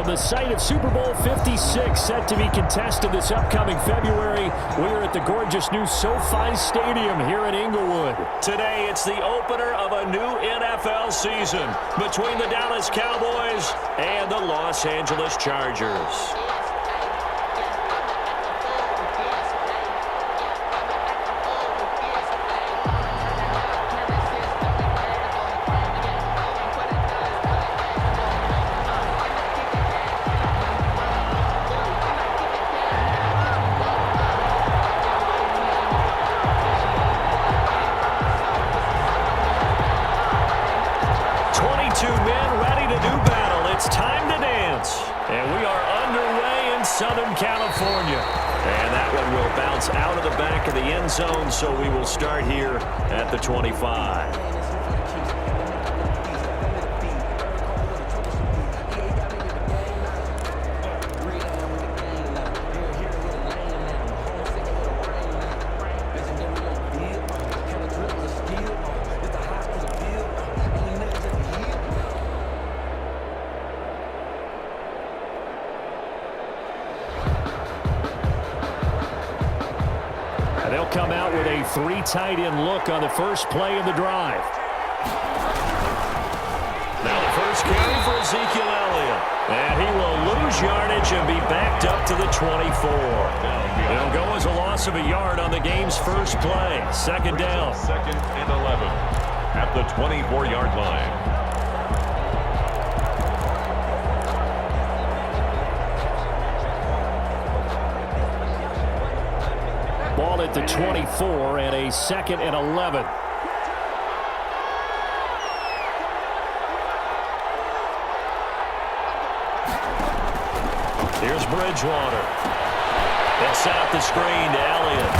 From the site of Super Bowl 56, set to be contested this upcoming February, we are at the gorgeous new SoFi Stadium here in Inglewood. Today, it's the opener of a new NFL season between the Dallas Cowboys and the Los Angeles Chargers. Southern California. And that one will bounce out of the back of the end zone, so we will start here at the 25. They'll come out with a three tight end look on the first play of the drive. Now the first carry for Ezekiel Elliott. And he will lose yardage and be backed up to the 24. It'll go as a loss of a yard on the game's first play. Second down. Second and 11 at the 24-yard line. Ball at the 24 and a second and 11. Here's Bridgewater. They'll set up the screen to Elliott.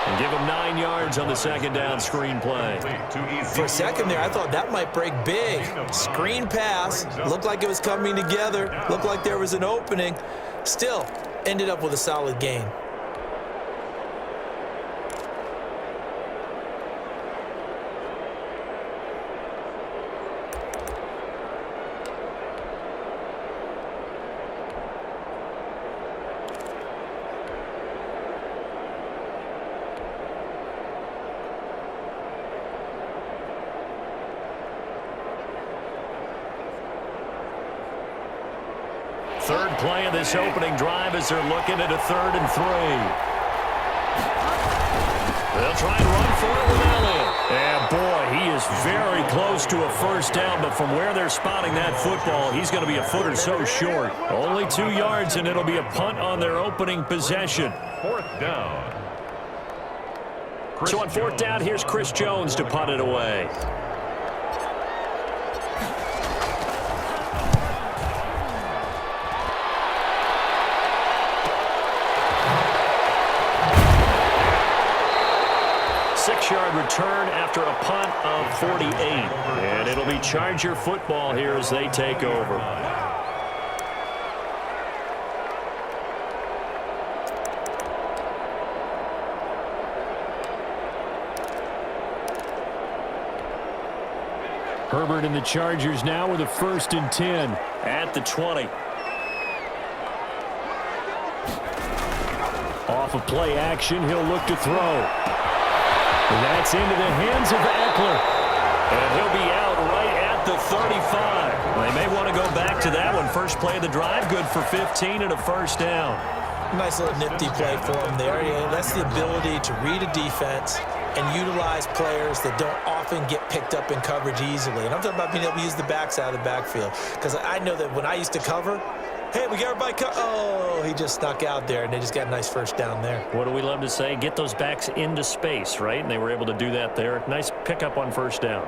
And give him 9 yards on the second down screen play. For a second there, I thought that might break big. Screen pass. Looked like it was coming together. Looked like there was an opening. Still, ended up with a solid gain. Third play of this opening drive as they're looking at a 3rd and 3. They'll try and run for it with Elliott. And boy, he is very close to a first down, but from where they're spotting that football, he's going to be a foot or so short. Only 2 yards, and it'll be a punt on their opening possession. Fourth down. So on fourth down, here's Chris Jones to punt it away. Yard return after a punt of 48. And it'll be Charger football here as they take over. Herbert and the Chargers now with a 1st and 10 at the 20. Off of play action, he'll look to throw. And that's into the hands of Eckler. And he'll be out right at the 35. Well, they may want to go back to that one. First play of the drive, good for 15 and a first down. Nice little nifty play for him there. That's the ability to read a defense and utilize players that don't often get picked up in coverage easily. And I'm talking about being able to use the backs out of the backfield. Because I know that when I used to cover, hey, we got everybody oh, he just snuck out there, and they just got a nice first down there. What do we love to say? Get those backs into space, right? And they were able to do that there. Nice pickup on first down.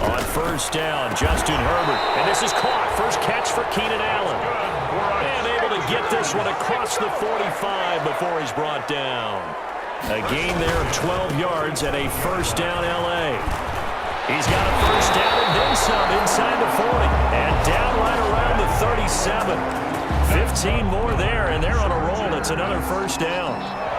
On first down, Justin Herbert. And this is caught. First catch for Keenan Allen. And able to get this one across the 45 before he's brought down. A gain there of 12 yards and a first down L.A. He's got a first down and then some inside the 40. And down right around the 37. 15 more there, and they're on a roll. It's another first down.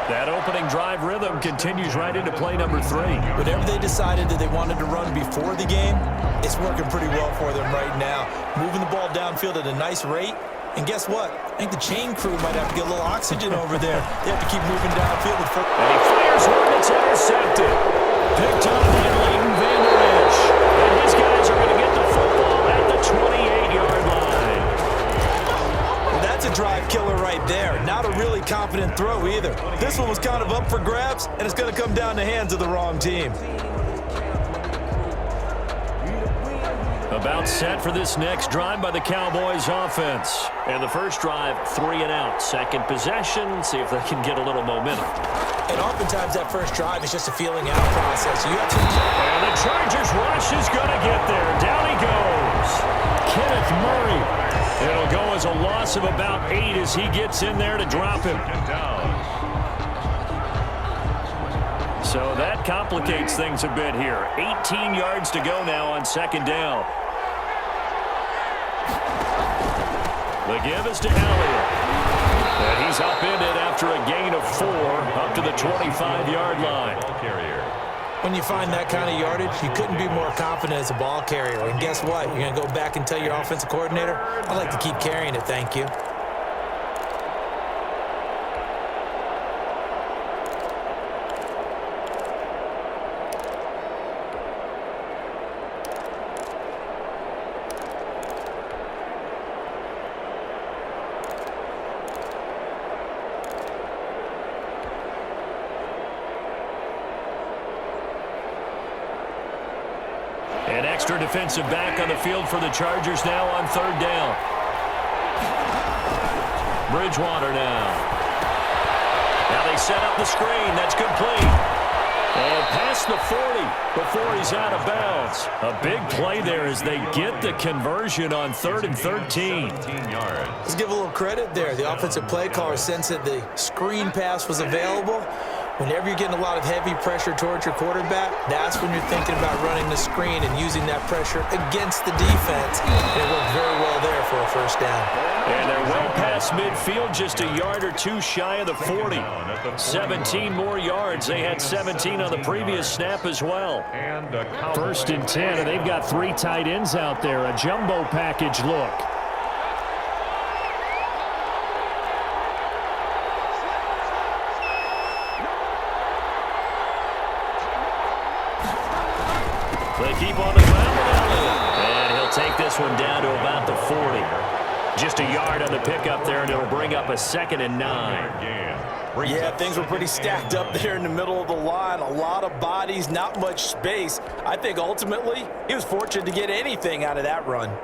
That opening drive rhythm continues right into play number 3. Whatever they decided that they wanted to run before the game, it's working pretty well for them right now. Moving the ball downfield at a nice rate. And guess what? I think the chain crew might have to get a little oxygen over there. They have to keep moving downfield. And he fires one that's intercepted. Picked up by Leighton Vander Esch. And his guys are going to get the football at the 28-yard line. Well, that's a drive killer right there. Not a really confident throw either. This one was kind of up for grabs, and it's going to come down the hands of the wrong team. About set for this next drive by the Cowboys offense. And the first drive, 3 and out. Second possession, see if they can get a little momentum. And oftentimes that first drive is just a feeling out process. You have to... And the Chargers rush is going to get there. Down he goes. Kenneth Murray. It'll go as a loss of about 8 as he gets in there to drop him. So that complicates things a bit here. 18 yards to go now on second down. The give is to Elliott. And he's upended after a gain of 4 up to the 25-yard line. When you find that kind of yardage, you couldn't be more confident as a ball carrier. And guess what? You're going to go back and tell your offensive coordinator, I'd like to keep carrying it, thank you. An extra defensive back on the field for the Chargers now on third down. Bridgewater now. Now they set up the screen. That's complete. And past the 40 before he's out of bounds. A big play there as they get the conversion on 3rd and 13. Let's give a little credit there. The offensive play caller sensed that the screen pass was available. Whenever you're getting a lot of heavy pressure towards your quarterback, that's when you're thinking about running the screen and using that pressure against the defense. And it worked very well there for a first down. And they're well past midfield, just a yard or 2 shy of the 40. 17 more yards. They had 17 on the previous snap as well. 1st and 10, and they've got 3 tight ends out there. A jumbo package look. They keep on the ground with Elliott. And he'll take this one down to about the 40. Just a yard on the pickup there, and it'll bring up a 2nd and 9. Yeah, things were pretty stacked up there in the middle of the line. A lot of bodies, not much space. I think ultimately he was fortunate to get anything out of that run.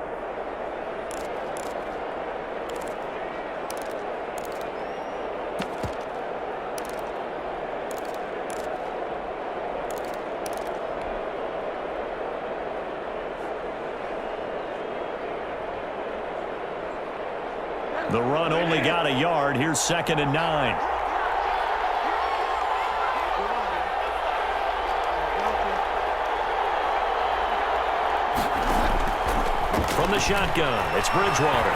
The run only got a yard. Here's 2nd and 9. From the shotgun, it's Bridgewater.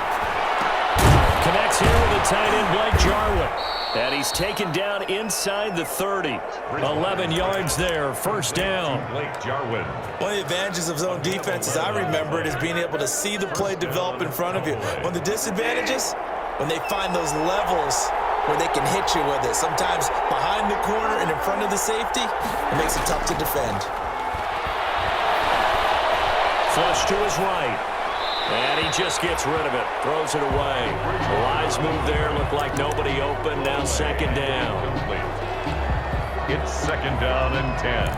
Connects here with the tight end, Blake Jarwin. And he's taken down inside the 30. 11 yards there, first down. Blake Jarwin. One of the advantages of zone defense, as I remember it, is being able to see the play develop in front of you. One of the disadvantages, when they find those levels where they can hit you with it. Sometimes behind the corner and in front of the safety, it makes it tough to defend. Flush to his right. And he just gets rid of it. Throws it away. Wise move there. Looked like nobody open. Now 2nd down. It's 2nd down and 10.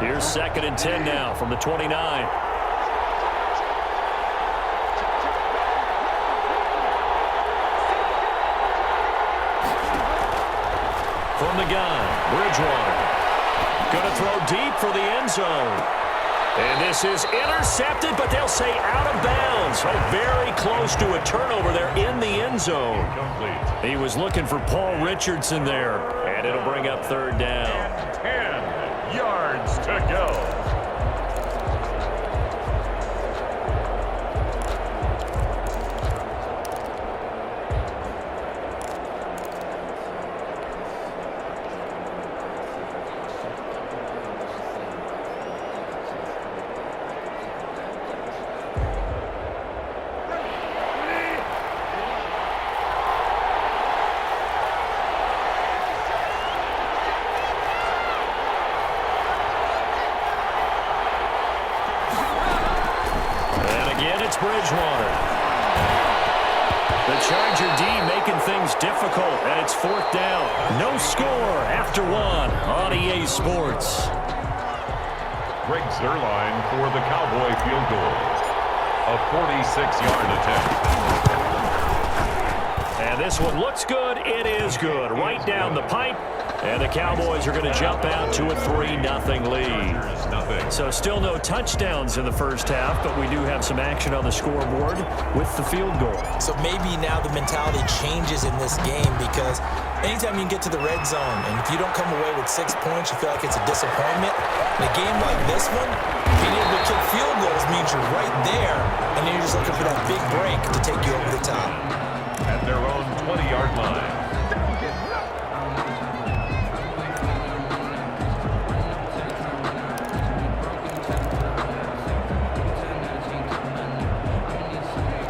Here's 2nd and 10 now from the 29. From the gun, Bridgewater. Going to throw deep for the end zone. And this is intercepted, but they'll say out of bounds. Oh, very close to a turnover there in the end zone. He was looking for Paul Richardson there. And it'll bring up 3rd down. 10 yards to go. Bridgewater. The Charger D making things difficult, and it's 4th down. No score after 1 on EA Sports. Greg Zuerlein for the Cowboy field goal. A 46-yard attempt. And this one looks good. It is good. Right down the pipe. And the Cowboys are going to jump out to a 3-0 lead. So still no touchdowns in the first half, but we do have some action on the scoreboard with the field goal. So maybe now the mentality changes in this game, because anytime you can get to the red zone, and if you don't come away with 6 points, you feel like it's a disappointment. In a game like this one, being able to kick field goals means you're right there, and then you're just looking for that big break to take you over the top. At their own 20-yard line.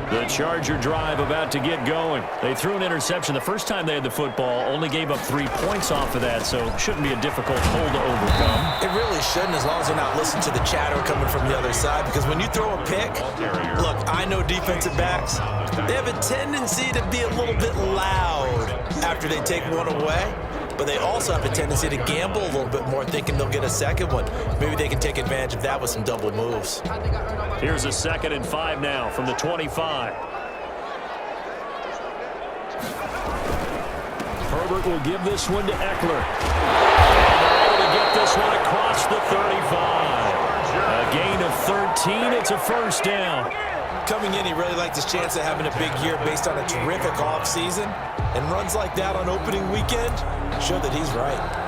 The Charger drive about to get going. They threw an interception the first time they had the football, only gave up 3 points off of that, so shouldn't be a difficult hole to overcome. It really shouldn't, as long as you're not listening to the chatter coming from the other side, because when you throw a pick, look, I know defensive backs, they have a tendency to be a little bit loud after they take one away, but they also have a tendency to gamble a little bit more, thinking they'll get a second one. Maybe they can take advantage of that with some double moves. Here's a 2nd and 5 now from the 25. Herbert will give this one to Eckler. And they're able to get this one across the 35. A gain of 13. It's a 1st down. Coming in, he really liked his chance of having a big year based on a terrific offseason. And runs like that on opening weekend show that he's right.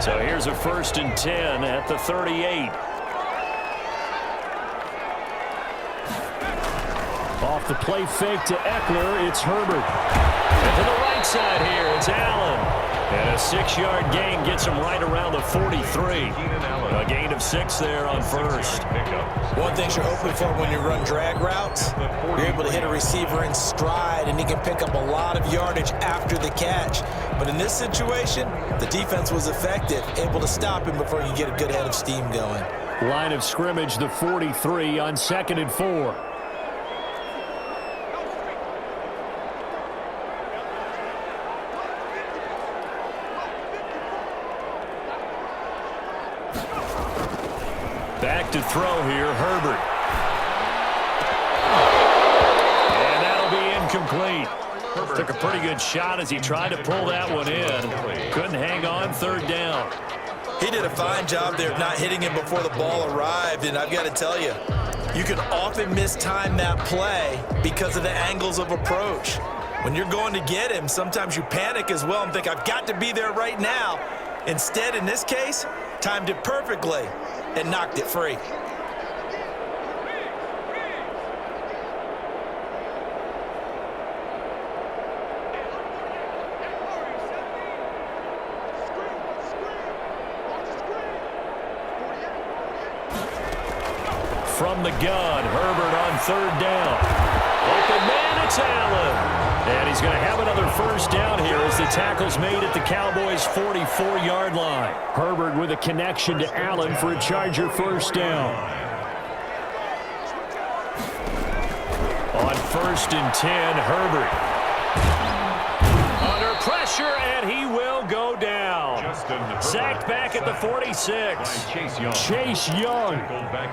So here's a 1st and 10 at the 38. Off the play fake to Eckler, it's Herbert. And to the right side here, it's Allen. And a 6-yard gain gets him right around the 43. A gain of 6 there on 1st. One thing you're hoping for when you run drag routes, you're able to hit a receiver in stride, and he can pick up a lot of yardage after the catch. But in this situation, the defense was effective, able to stop him before you get a good head of steam going. Line of scrimmage, the 43 on 2nd and 4. Back to throw here, Herbert. And that'll be incomplete. Took a pretty good shot as he tried to pull that one in. Couldn't hang on, 3rd down. He did a fine job there of not hitting him before the ball arrived, and I've got to tell you, you can often mistime that play because of the angles of approach. When you're going to get him, sometimes you panic as well and think, I've got to be there right now. Instead, in this case, timed it perfectly and knocked it free. From the gun, Herbert on 3rd down. Open man, it's Allen. And he's going to have another 1st down here as the tackle's made at the Cowboys' 44-yard line. Herbert with a connection to Allen for a Charger 1st down. On 1st and 10, Herbert. Under pressure, and he will go down. Sacked back at the 46. Chase Young.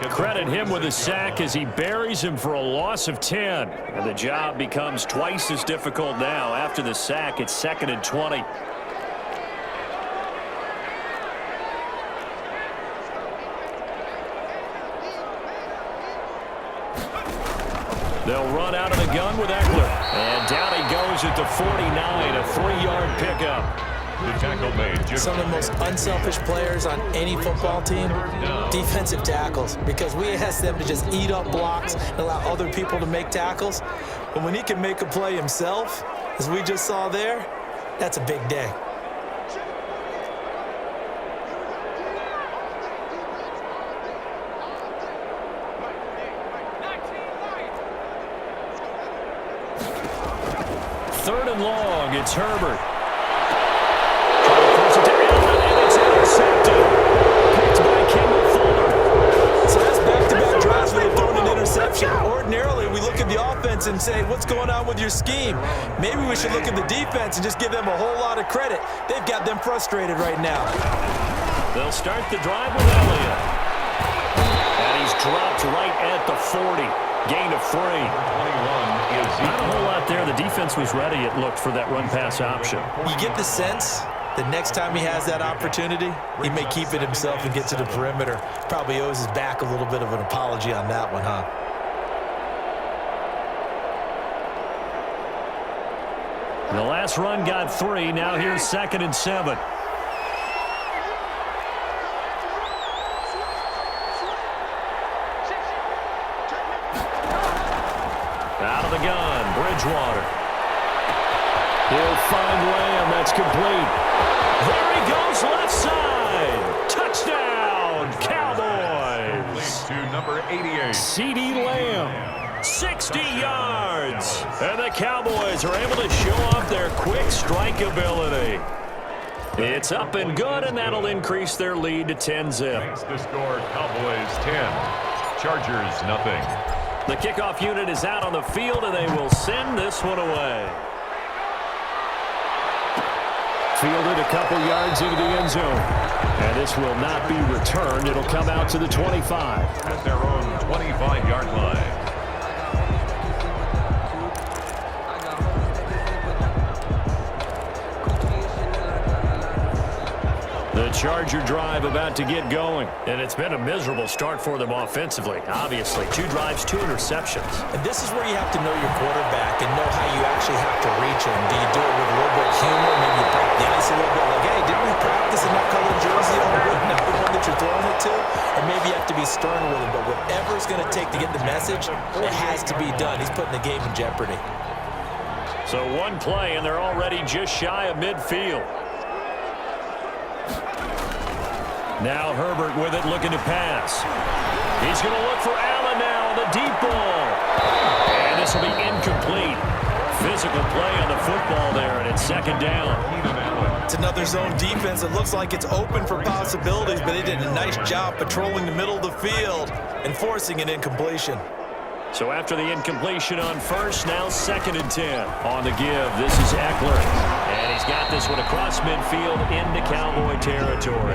Credit him with a sack as he buries him for a loss of 10. And the job becomes twice as difficult now. After the sack, it's 2nd and 20. They'll run out of the gun with Eckler. And down he goes at the 49, a 3-yard pickup. The tackle made. Some of the most unselfish players on any football team, defensive tackles, because we ask them to just eat up blocks and allow other people to make tackles. But when he can make a play himself, as we just saw there, that's a big day. Third and long, it's Herbert. Force it to Allen, and it's intercepted. Picked by Kendall Fuller. So that's back-to-back drives option. Ordinarily, we look at the offense and say, what's going on with your scheme? Maybe we should look at the defense and just give them a whole lot of credit. They've got them frustrated right now. They'll start the drive with Elliott. And he's dropped right at the 40. Gain of 3. Not a whole lot there. The defense was ready, it looked, for that run-pass option. You get the sense that next time he has that opportunity, he may keep it himself and get to the perimeter. Probably owes his back a little bit of an apology on that one, huh? The last run got 3. Now here's 2nd and 7. Out of the gun, Bridgewater. He'll find Lamb. That's complete. There he goes, left side. Touchdown, Cowboys. To number 88. CeeDee Lamb. 60 yards. And the Cowboys are able to show off their quick strike ability. It's up and good, and that'll increase their lead to 10-zip. Makes the score Cowboys 10. Chargers nothing. The kickoff unit is out on the field, and they will send this one away. Fielded a couple yards into the end zone. And this will not be returned. It'll come out to the 25. At their own 25-yard line. The Charger drive about to get going. And it's been a miserable start for them offensively. Obviously, 2 drives, 2 interceptions. And this is where you have to know your quarterback and know how you actually have to reach him. Do you do it with a little bit of humor? Maybe you break the ice a little bit. Like, hey, didn't we practice in that colored jersey all week? Not the one that you're throwing it to? Or maybe you have to be stern with him. But whatever it's going to take to get the message, it has to be done. He's putting the game in jeopardy. So one play, and they're already just shy of midfield. Now Herbert with it, looking to pass. He's going to look for Allen now on the deep ball. And this will be incomplete. Physical play on the football there, and it's 2nd down. It's another zone defense. It looks like it's open for possibilities, but they did a nice job patrolling the middle of the field and forcing an incompletion. So after the incompletion on first, now 2nd and 10. On the give, this is Eckler. And he's got this one across midfield into Cowboy territory.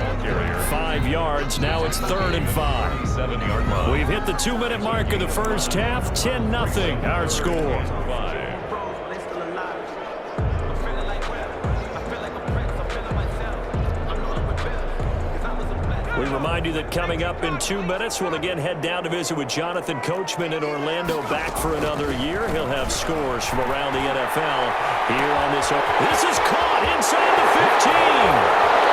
5 yards, now it's 3rd and 5. 7-yard line. We've hit the 2-minute mark of the first half. 10-0 our score. We remind you that coming up in 2 minutes, we'll again head down to visit with Jonathan Coachman in Orlando, back for another year. He'll have scores from around the NFL here on this. This is caught inside the 15.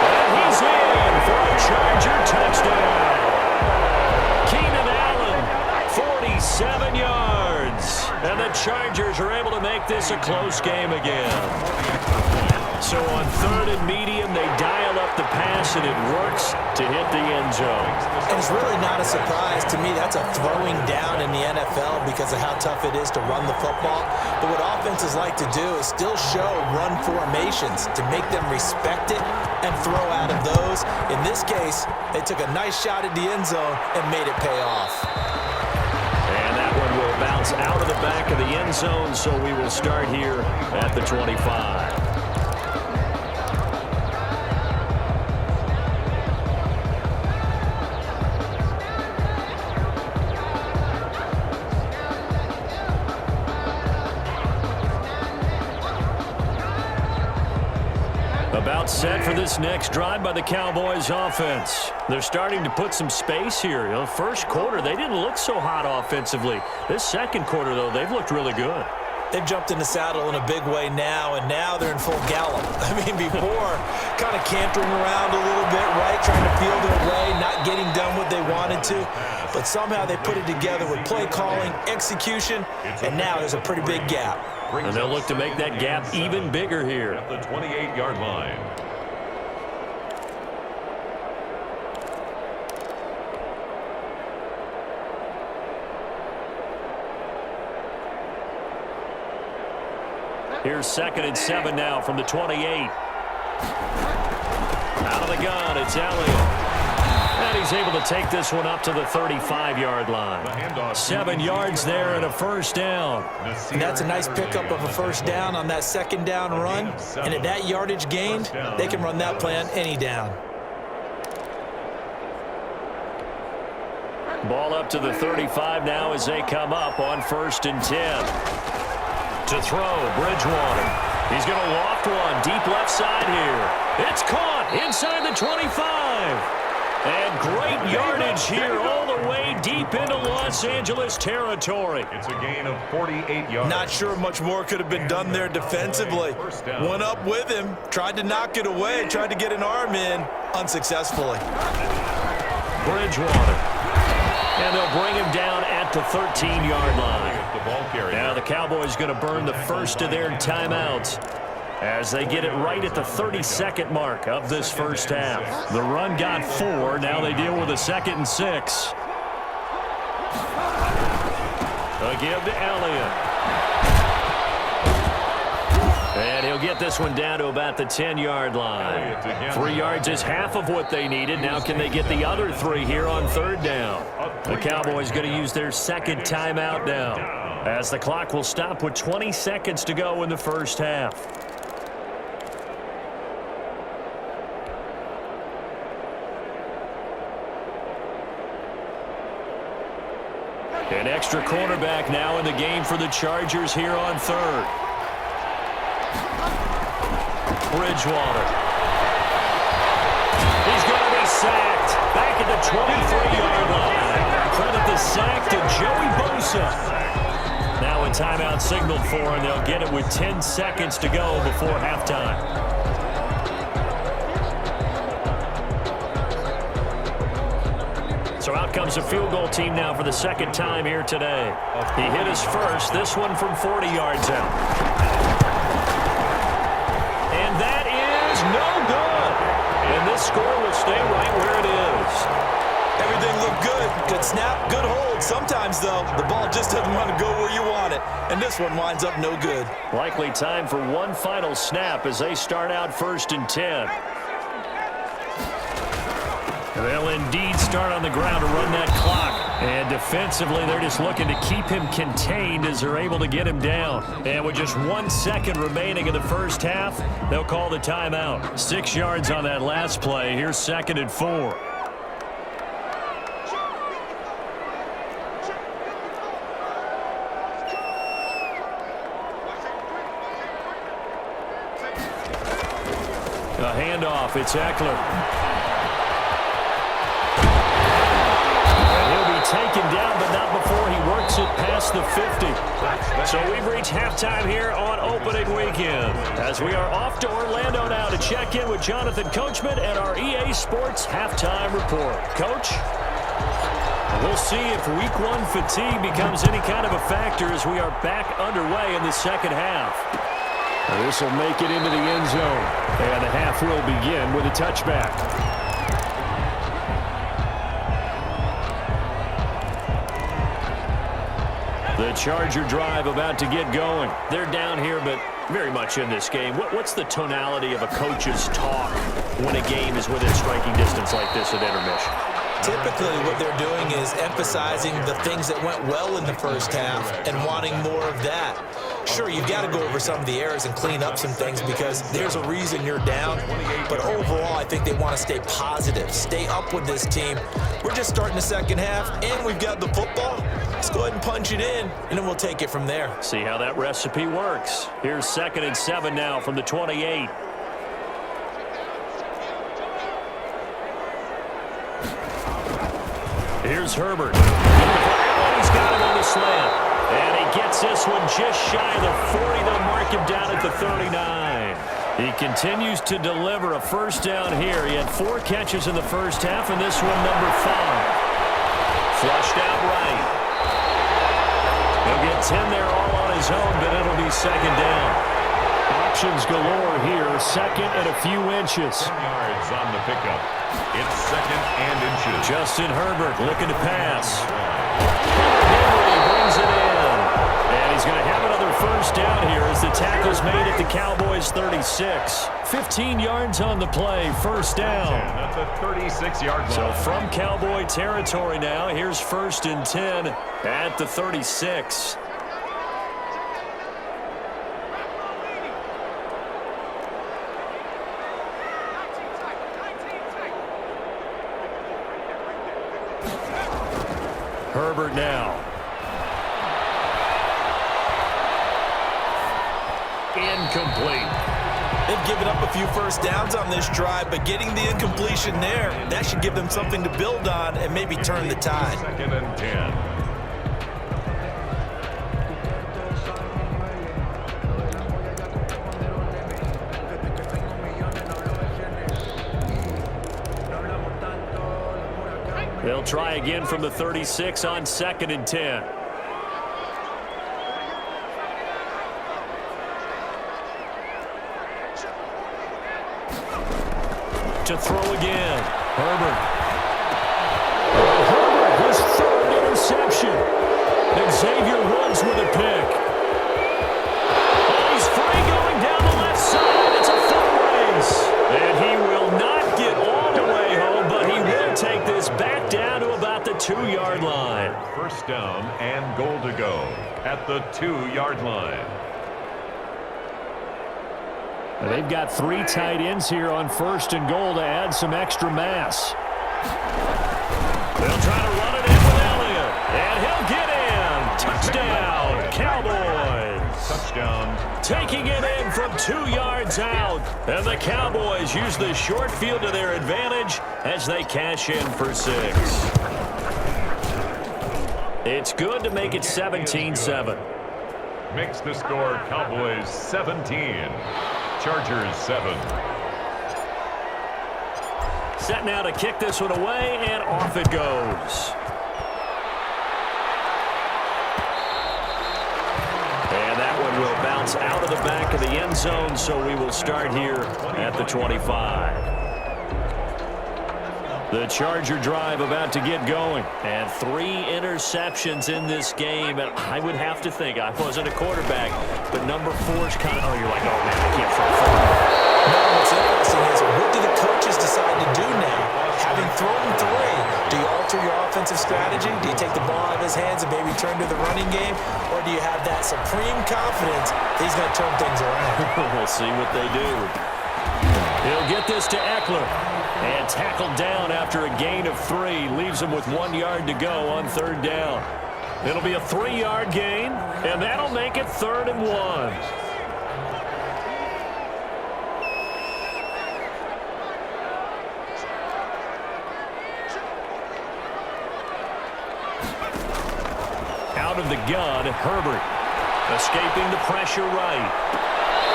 And he's in for a Charger touchdown. Keenan Allen, 47 yards. And the Chargers are able to make this a close game again. So on 3rd and medium, they dial up the pass, and it works to hit the end zone. And it's really not a surprise to me. That's a throwing down in the NFL because of how tough it is to run the football. But what offenses like to do is still show run formations to make them respect it and throw out of those. In this case, they took a nice shot at the end zone and made it pay off. And that one will bounce out of the back of the end zone, so we will start here at the 25. About set for this next drive by the Cowboys offense. They're starting to put some space here. You know, first quarter, they didn't look so hot offensively. This second quarter, though, they've looked really good. They've jumped in the saddle in a big way now, and now they're in full gallop. I mean, before, kind of cantering around a little bit, right, trying to feel their way, not getting done what they wanted to. But somehow they put it together with play calling, execution, and now there's a pretty big gap. And they'll look to make that gap even bigger here. At the 28-yard line. Here's 2nd and 7 now from the 28. Out of the gun, it's Elliott. And he's able to take this one up to the 35-yard line. 7 yards there and a first down. And that's a nice pickup of a first down on that second down run. And at that yardage gained, they can run that play on any down. Ball up to the 35 now as they come up on 1st and 10. To throw, Bridgewater. He's going to loft one deep left side here. It's caught inside the 25. And great yardage here all the way deep into Los Angeles territory. It's a gain of 48 yards. Not sure much more could have been done there defensively. Went up with him, tried to knock it away, tried to get an arm in, unsuccessfully. Bridgewater. And they'll bring him down at the 13-yard line. Now the Cowboys going to burn the first of their timeouts as they get it right at the 32nd mark of this first half. The run got 4. Now they deal with a 2nd and 6. A give to Elliott. And he'll get this one down to about the 10-yard line. 3 yards is half of what they needed. Now can they get the other 3 here on 3rd down? The Cowboys going to use their 2nd timeout now, as the clock will stop with 20 seconds to go in the first half. An extra cornerback now in the game for the Chargers here on 3rd. Bridgewater. He's going to be sacked back at the 23-yard line. Credit the sack to Joey Bosa. Now a timeout signaled for, and they'll get it with 10 seconds to go before halftime. So out comes a field goal team now for the 2nd time here today. He hit his first, this one from 40 yards out. And that is no good. And this score will stay right where it is. Everything looked good. Good snap, good hold. Sometimes, though, the ball just doesn't want to go where you want it. And this one winds up no good. Likely time for one final snap as they start out 1st and 10. They'll indeed start on the ground to run that clock. And defensively, they're just looking to keep him contained as they're able to get him down. And with just 1 second remaining in the first half, they'll call the timeout. 6 yards on that last play. Here's 2nd and 4. A handoff. It's Eckler. Taken down, but not before he works it past the 50. So we've reached halftime here on opening weekend, as we are off to Orlando now to check in with Jonathan Coachman and our EA Sports halftime report. Coach? We'll see if week 1 fatigue becomes any kind of a factor as we are back underway in the second half. This will make it into the end zone, and the half will begin with a touchback. The Charger drive about to get going. They're down here, but very much in this game. What's the tonality of a coach's talk when a game is within striking distance like this at intermission? Typically, what they're doing is emphasizing the things that went well in the first half and wanting more of that. Sure, you've got to go over some of the errors and clean up some things because there's a reason you're down. But overall, I think they want to stay positive, stay up with this team. We're just starting the second half, and we've got the football. Let's go ahead and punch it in, and then we'll take it from there. See how that recipe works. Here's 2nd and 7 now from the 28. Here's Herbert. He's got him on the slant. And he gets this one just shy of the 40. They'll mark him down at the 39. He continues to deliver a first down here. He had 4 catches in the first half, and this one number 5. Flushed out right. He'll get 10 there all on his own, but it'll be 2nd down. Options galore here. 2nd and a few inches. 10 yards on the pickup. It's 2nd and inches. Justin Herbert looking to pass. Henry brings it in. And he's going to have another first down here as the tackle's made at the Cowboys 36. 15 yards on the play, first down. At the 36-yard line. So from Cowboy territory now, here's 1st and 10 at the 36. Herbert now. Incomplete. They've given up a few first downs on this drive, but getting the incompletion there, that should give them something to build on and maybe turn the tide. 2nd and 10. They'll try again from the 36 on 2nd and 10. To throw again. Herbert. Herbert, his 3rd interception. Xavier Woods with a pick. Oh, he's free going down the left side. It's a foot race. And he will not get all the way home, but he will take this back down to about the 2-yard line. First down and goal to go at the 2-yard line. They've got 3 tight ends here on 1st and goal to add some extra mass. They'll try to run it in with Elliott, and he'll get in. Touchdown, Cowboys. Touchdown. Taking it in from 2 yards out, and the Cowboys use the short field to their advantage as they cash in for 6. It's good to make it 17-7. Makes the score Cowboys 17. Chargers 7. Set now to kick this one away, and off it goes. And that one will bounce out of the back of the end zone, so we will start here at the 25. The Charger drive about to get going. And 3 interceptions in this game. And I would have to think, I wasn't a quarterback, but number 4's kind of, you're like, oh, man, I can't throw 4. No, what's interesting is, what do the coaches decide to do now? Having thrown 3, do you alter your offensive strategy? Do you take the ball out of his hands and maybe turn to the running game? Or do you have that supreme confidence that he's going to turn things around? We'll see what they do. He'll get this to Eckler. And tackled down after a gain of 3. Leaves him with 1 yard to go on 3rd down. It'll be a 3-yard gain, and that'll make it 3rd and 1. Out of the gun, Herbert. Escaping the pressure right.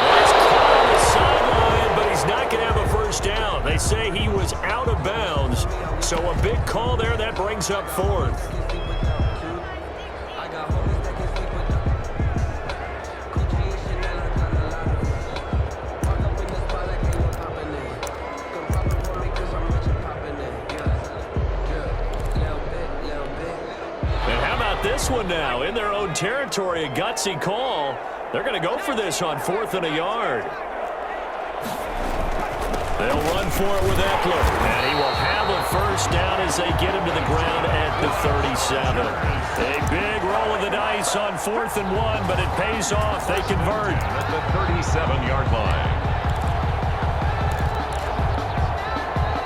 Well, it's caught on the sideline, but he's not going to have a first down. They say he was out of bounds, so a big call there. That brings up 4th. And how about this one now? In their own territory, a gutsy call. They're going to go for this on 4th and a yard. They'll run for it with Eckler, and he will have a first down as they get him to the ground at the 37. A big roll of the dice on 4th and 1, but it pays off. They convert. At the 37-yard line.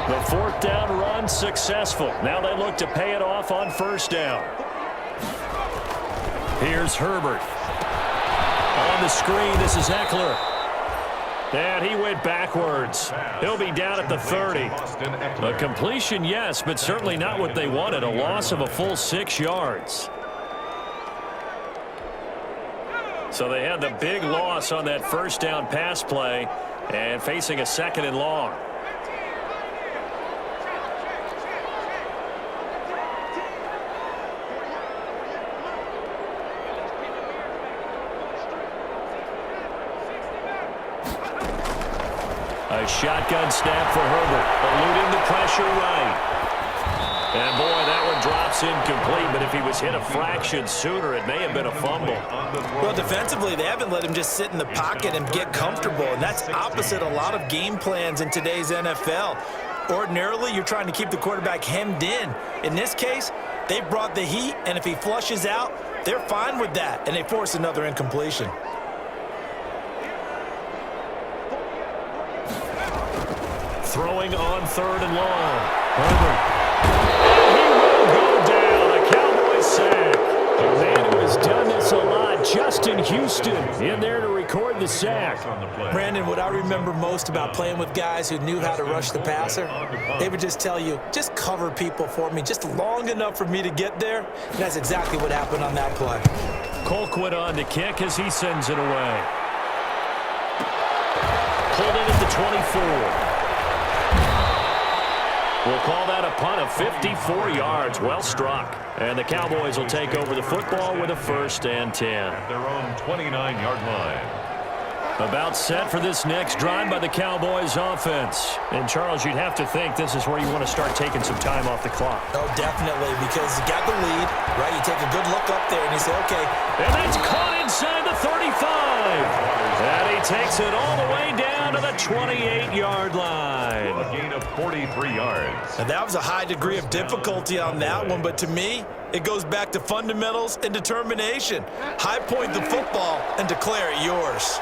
The 4th down run successful. Now they look to pay it off on 1st down. Here's Herbert. On the screen, this is Eckler. And he went backwards. He'll be down at the 30. A completion, yes, but certainly not what they wanted. A loss of a full 6 yards. So they had the big loss on that first down pass play and facing a 2nd and long. A shotgun snap for Herbert, eluding the pressure right. And boy, that one drops incomplete, but if he was hit a fraction sooner, it may have been a fumble. Well, defensively, they haven't let him just sit in the pocket and get comfortable, and that's opposite a lot of game plans in today's NFL. Ordinarily, you're trying to keep the quarterback hemmed in. In this case, they brought the heat, and if he flushes out, they're fine with that, and they force another incompletion. Throwing on 3rd and long. Herbert. He will go down. A Cowboys sack. The man who has done this a lot, Justin Houston, in there to record the sack. Brandon, what I remember most about playing with guys who knew how to rush the passer, they would just tell you, just cover people for me just long enough for me to get there. And that's exactly what happened on that play. Colquitt on to kick as he sends it away. Pulled in at the 24. We'll call that a punt of 54 yards. Well struck. And the Cowboys will take over the football with a 1st and 10. At their own 29-yard line. About set for this next drive by the Cowboys offense. And, Charles, you'd have to think this is where you want to start taking some time off the clock. Oh, definitely, because you got the lead, right? You take a good look up there and you say, okay. And that's caught inside the 35. And he takes it all the way down to the 28-yard line. A gain of 43 yards. And that was a high degree of difficulty on that one, but to me, it goes back to fundamentals and determination. High point the football and declare it yours.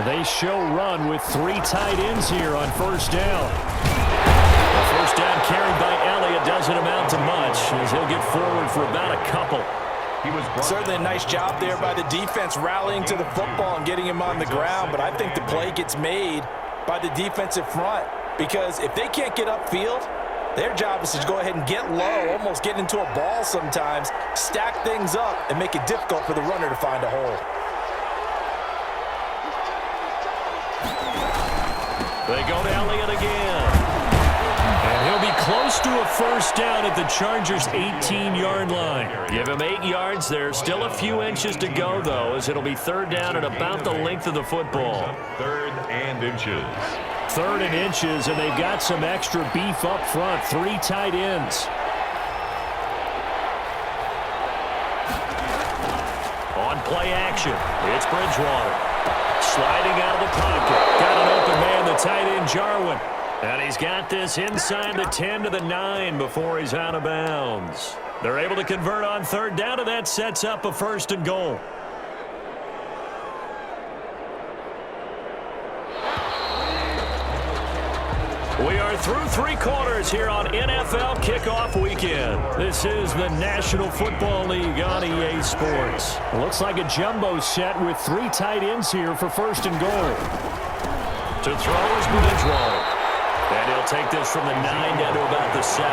They show run with 3 tight ends here on 1st down. The 1st down carried by Elliott doesn't amount to much as he'll get forward for about a couple. Certainly a nice job there by the defense rallying to the football and getting him on the ground, but I think the play gets made by the defensive front because if they can't get upfield, their job is to go ahead and get low, almost get into a ball sometimes, stack things up, and make it difficult for the runner to find a hole. They go to Elliott again. And he'll be close to a 1st down at the Chargers' 18-yard line. Give him 8 yards there. Still a few inches to go, though, as it'll be 3rd down at about the length of the football. 3rd and inches. 3rd and inches, and they've got some extra beef up front. 3 tight ends. On play action, it's Bridgewater. Sliding out of the pocket. Got an open man, the tight end, Jarwin. And he's got this inside the 10 to the 9 before he's out of bounds. They're able to convert on 3rd down, and that sets up a 1st and goal. We are through 3 quarters here on NFL Kickoff Weekend. This is the National Football League on EA Sports. Looks like a jumbo set with 3 tight ends here for 1st and goal. To throw is Bridgewater. And he'll take this from the 9 down to about the 7.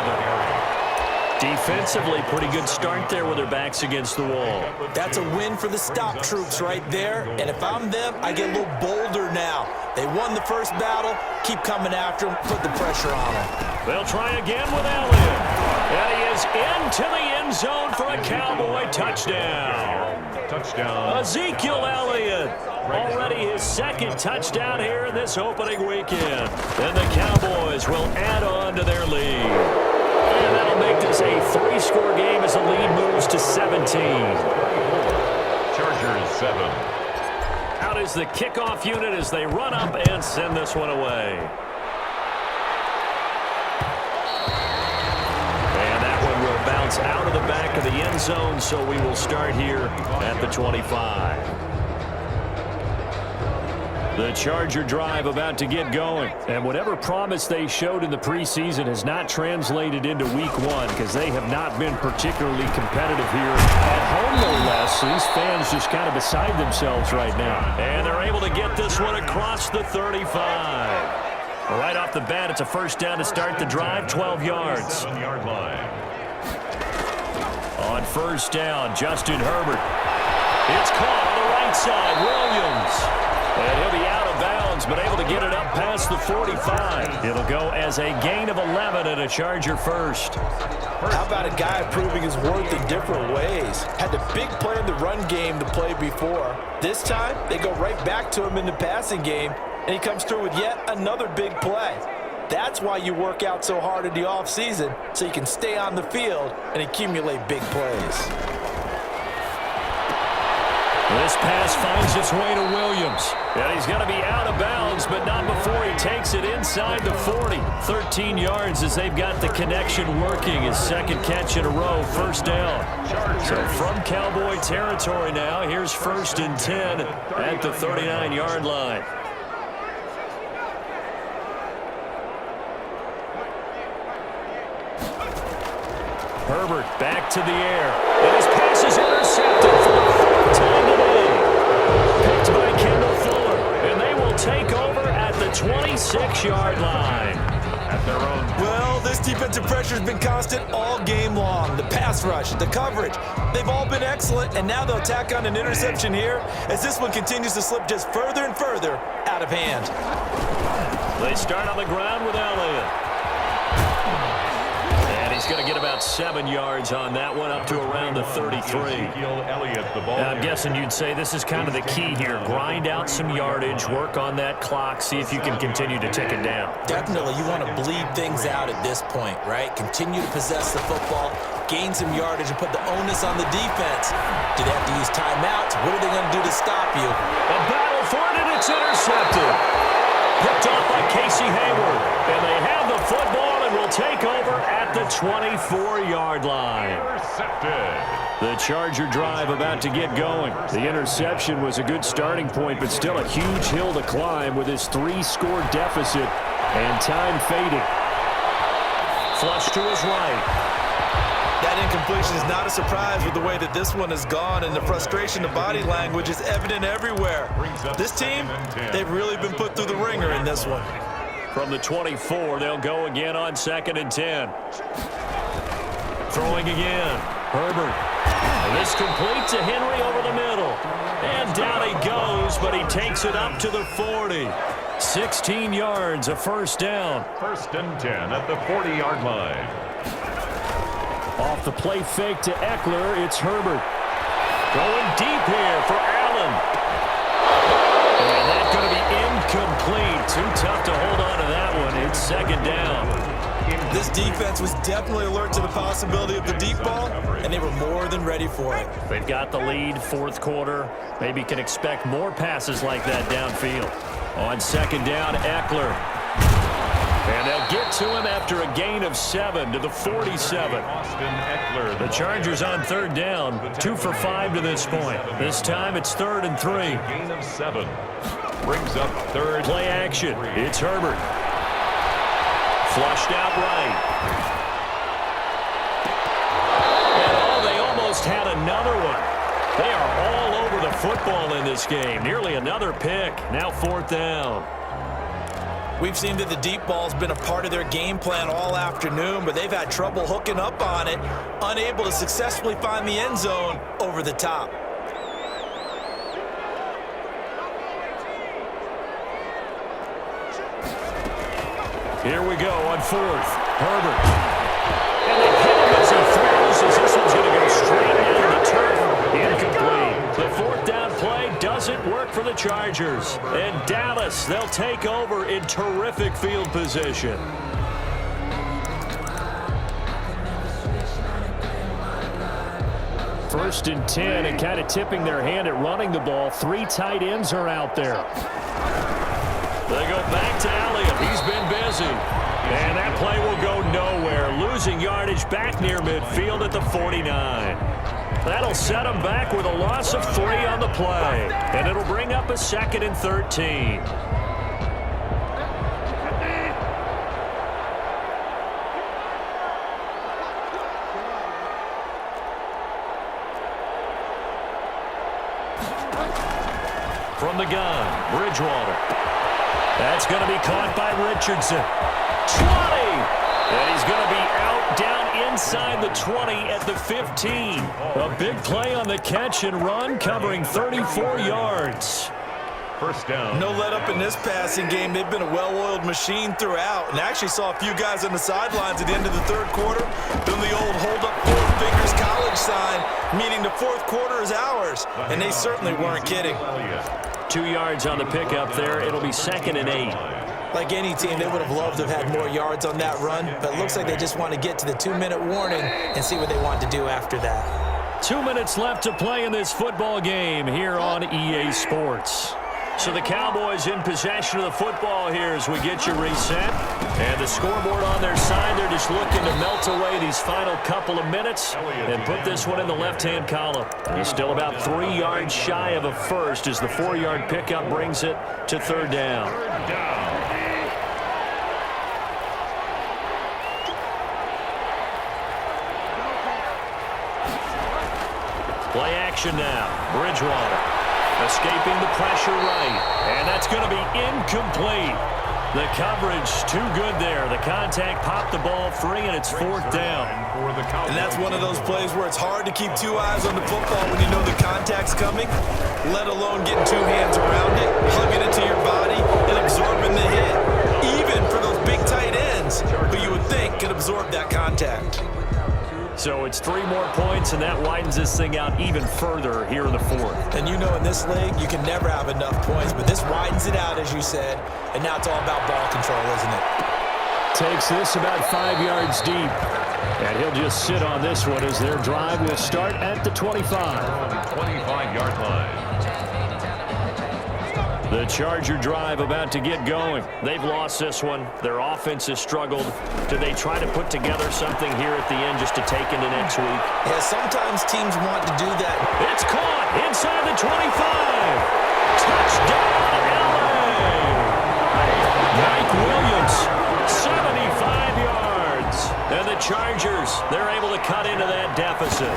Defensively, pretty good start there with their backs against the wall. That's a win for the stop troops right there. And if I'm them, I get a little bolder now. They won the first battle. Keep coming after them. Put the pressure on them. They'll try again with Elliott. And he is into the end zone for a Cowboy touchdown. Touchdown. Ezekiel Elliott. Already his 2nd touchdown here in this opening weekend. And the Cowboys will add on to their lead. And that'll make this a 3-score game as the lead moves to 17. Chargers 7. Out is the kickoff unit as they run up and send this one away. And that one will bounce out of the back of the end zone, so we will start here at the 25. The Charger drive about to get going. And whatever promise they showed in the preseason has not translated into week 1 because they have not been particularly competitive here at home, no less. These fans just kind of beside themselves right now. And they're able to get this one across the 35. Right off the bat, it's a 1st down to start the drive, 12 yards. Yard line. On 1st down, Justin Herbert. It's caught on the right side, Williams. And he'll be out of bounds, but able to get it up past the 45. It'll go as a gain of 11 and a Charger 1st. How about a guy proving his worth in different ways? Had the big play in the run game to play before. This time, they go right back to him in the passing game, and he comes through with yet another big play. That's why you work out so hard in the offseason, so you can stay on the field and accumulate big plays. This pass finds its way to Williams. And he's going to be out of bounds, but not before he takes it inside the 40. 13 yards as they've got the connection working. His second catch in a row, first down. So from Cowboy territory now, here's 1st and 10 at the 39-yard line. Herbert back to the air. And his pass is intercepted for the 4th time today. Picked by Kendall Fuller. And they will take over at the 26-yard line. At their own. Well, this defensive pressure has been constant all game long. The pass rush, the coverage, they've all been excellent. And now they'll tack on an interception here as this one continues to slip just further and further out of hand. They start on the ground with Elliott. He's going to get about 7 yards on that one, up to around the 33. I'm guessing you'd say this is kind of the key here. Grind out some yardage, work on that clock, see if you can continue to tick it down. Definitely, you want to bleed things out at this point, right? Continue to possess the football, gain some yardage, and put the onus on the defense. Do they have to use timeouts? What are they going to do to stop you? A battle for it, and it's intercepted. Picked off by Casey Hayward. And they have the football and will take over at the 24-yard line. Intercepted. The Charger drive about to get going. The interception was a good starting point, but still a huge hill to climb with his 3-score deficit and time fading. Flush to his right. That incompletion is not a surprise with the way that this one has gone, and the frustration, the body language is evident everywhere. This team, they've really been put through the ringer in this one. From the 24, they'll go again on 2nd and 10. Throwing again. Herbert. And this complete to Henry over the middle. And down he goes, but he takes it up to the 40. 16 yards, a first down. 1st and 10 at the 40-yard line. Off the play fake to Eckler, it's Herbert. Going deep here for Allen. And that's going to be incomplete. Too tough to hold on to that one. It's 2nd down. This defense was definitely alert to the possibility of the deep ball, and they were more than ready for it. They've got the lead, 4th quarter. Maybe can expect more passes like that downfield. On 2nd down, Eckler. And they'll get to him after a gain of 7 to the 47. The Chargers on 3rd down, 2 for 5 to this point. This time it's 3rd and 3. Gain of 7. Brings up 3rd. Play action. It's Herbert. Flushed out right. And they almost had another one. They are all over the football in this game. Nearly another pick. Now 4th down. We've seen that the deep ball's been a part of their game plan all afternoon, but they've had trouble hooking up on it, unable to successfully find the end zone over the top. Here we go on 4th. Herbert. And they hit him as he throws, as this one's going to go straight into the turf. Incomplete. The 4th down play doesn't work for the Chargers. And Dallas, they'll take over in terrific field position. First and 10, and kind of tipping their hand at running the ball. 3 tight ends are out there. They go back to Elliott. He's been busy. And that play will go nowhere. Losing yardage back near midfield at the 49. That'll set them back with a loss of 3 on the play. And it'll bring up a 2nd and 13. From the gun, Bridgewater. That's going to be caught by Richardson. 20! And he's going to be out down inside the 20 at the 15. A big play on the catch and run, covering 34 yards. First down. No let up in this passing game. They've been a well-oiled machine throughout, and actually saw a few guys on the sidelines at the end of the 3rd quarter doing the old hold up 4 fingers college sign, meaning the 4th quarter is ours, and they certainly weren't kidding. 2 yards on the pickup there. It'll be 2nd and 8. Like any team, they would have loved to have had more yards on that run, but it looks like they just want to get to the 2-minute warning and see what they want to do after that. 2 minutes left to play in this football game here on EA Sports. So the Cowboys in possession of the football here as we get you reset. And the scoreboard on their side, they're just looking to melt away these final couple of minutes and put this one in the left-hand column. He's still about 3 yards shy of a first as the 4-yard pickup brings it to third down. Play action now. Bridgewater. Escaping the pressure right. And that's going to be incomplete. The coverage too good there. The contact popped the ball free, and it's fourth down. And that's one of those plays where it's hard to keep 2 eyes on the football when you know the contact's coming, let alone getting 2 hands around it, hugging it to your body, and absorbing the hit. Even for those big tight ends, who you would think could absorb that contact. So it's 3 more points, and that widens this thing out even further here in the fourth. And you know in this league, you can never have enough points, but this widens it out, as you said, and now it's all about ball control, isn't it? Takes this about 5 yards deep, and he'll just sit on this one as their drive will start at the 25. 25-yard line. The Charger drive about to get going. They've lost this one. Their offense has struggled. Do they try to put together something here at the end just to take into next week? Yeah, sometimes teams want to do that. It's caught inside the 25. Touchdown, LA! Mike Williams, 75 yards. And the Chargers, they're able to cut into that deficit.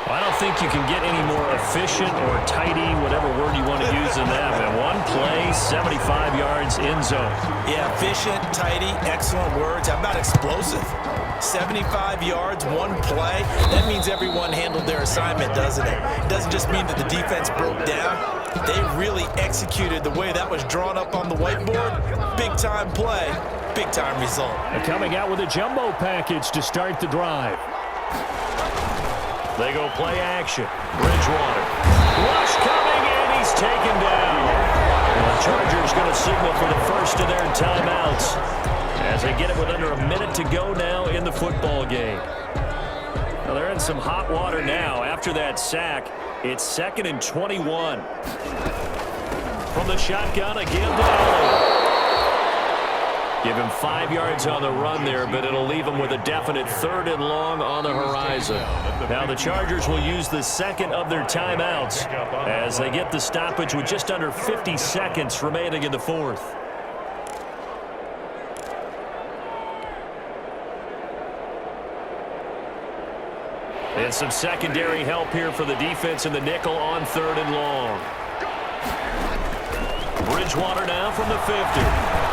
I don't think you can get any more efficient or tidy, whatever word you want to use in that. And one play, 75 yards in zone. Yeah, efficient, tidy, excellent words. How about explosive? 75 yards, one play. That means everyone handled their assignment, doesn't it? It doesn't just mean that the defense broke down. They really executed the way that was drawn up on the whiteboard. Big-time play, big-time result. They're coming out with a jumbo package to start the drive. They go play action. Bridgewater. Rush coming, and he's taken down. And the Chargers going to signal for the first of their timeouts as they get it with under a minute to go now in the football game. Now they're in some hot water now. After that sack, it's 2nd and 21. From the shotgun, again to Elliott. Give him 5 yards on the run there, but it'll leave him with a definite 3rd and long on the horizon. Now the Chargers will use the second of their timeouts as they get the stoppage with just under 50 seconds remaining in the fourth. And some secondary help here for the defense in the nickel on 3rd and long. Bridgewater now from the 50.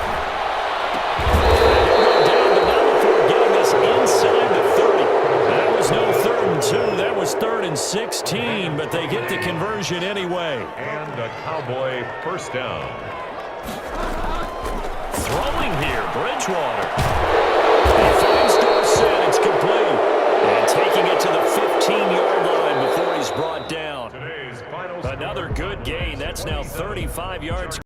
Inside the 30. That was no 3rd and 2. That was 3rd and 16, but they get the conversion anyway. And a Cowboy first down. Throwing here, Bridgewater. He finds Dorsett. It's complete. And taking it to the 15-yard line before he's brought down. Another good gain. That's now 35 yards.